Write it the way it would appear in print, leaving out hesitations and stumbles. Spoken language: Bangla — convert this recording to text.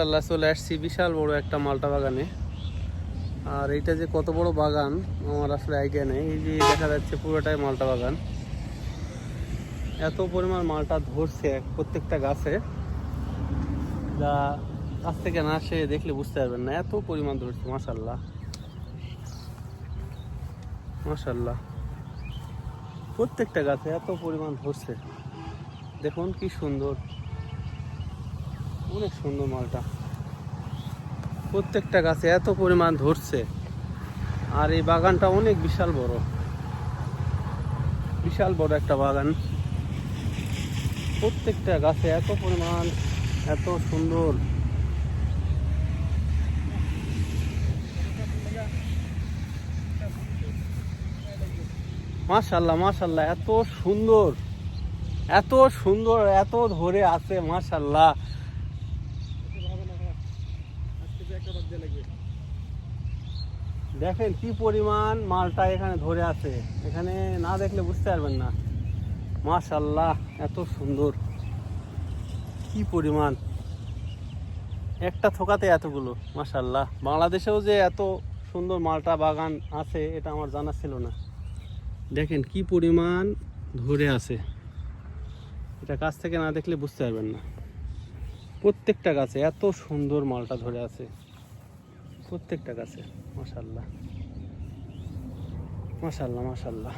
মাশাআল্লাহ চলে আসছি বিশাল বড় একটা মালটা বাগানে। আর এইটা যে কত বড় বাগান আমার আসলে আইডিয়া নেই। এই যে দেখা যাচ্ছে পুরোটাই মালটা বাগান। এত পরিমাণ মালটা ধরছে প্রত্যেকটা গাছে, যা কাছ থেকে না আসে দেখলে বুঝতে পারবেন না, এত পরিমাণ ধরছে। মাশাআল্লাহ মাশাআল্লাহ, প্রত্যেকটা গাছে এত পরিমাণ ধরছে। দেখুন কি সুন্দর, অনেক সুন্দর মালটা। প্রত্যেকটা গাছে এত পরিমাণ ধরছে। আর এই বাগানটা অনেক বিশাল বড়, বিশাল বড় একটা বাগান। প্রত্যেকটা গাছে এত পরিমাণ, এত সুন্দর। মাশাআল্লাহ মাশাআল্লাহ, এত সুন্দর, এত সুন্দর, এত ধরে আছে। মাশাআল্লাহ, দেখেন কি পরিমাণ মালটা এখানে ধরে আছে, এখানে না দেখলে বুঝতে পারবেন না। মাশাআল্লাহ, এত সুন্দর, কি পরিমাণ, একটা থোকাতে এতগুলো। মাশাআল্লাহ, বাংলাদেশেও যে এত সুন্দর মালটা বাগান আছে এটা আমার জানা ছিল না। দেখেন কি পরিমাণ ধরে আছে, এটা কাছ থেকে না দেখলে বুঝতে পারবেন না। প্রত্যেকটা গাছে এত সুন্দর মালটা ধরে আছে, প্রত্যেকটা গাছে। মাশাআল্লাহ মাশাআল্লাহ মাশাআল্লাহ।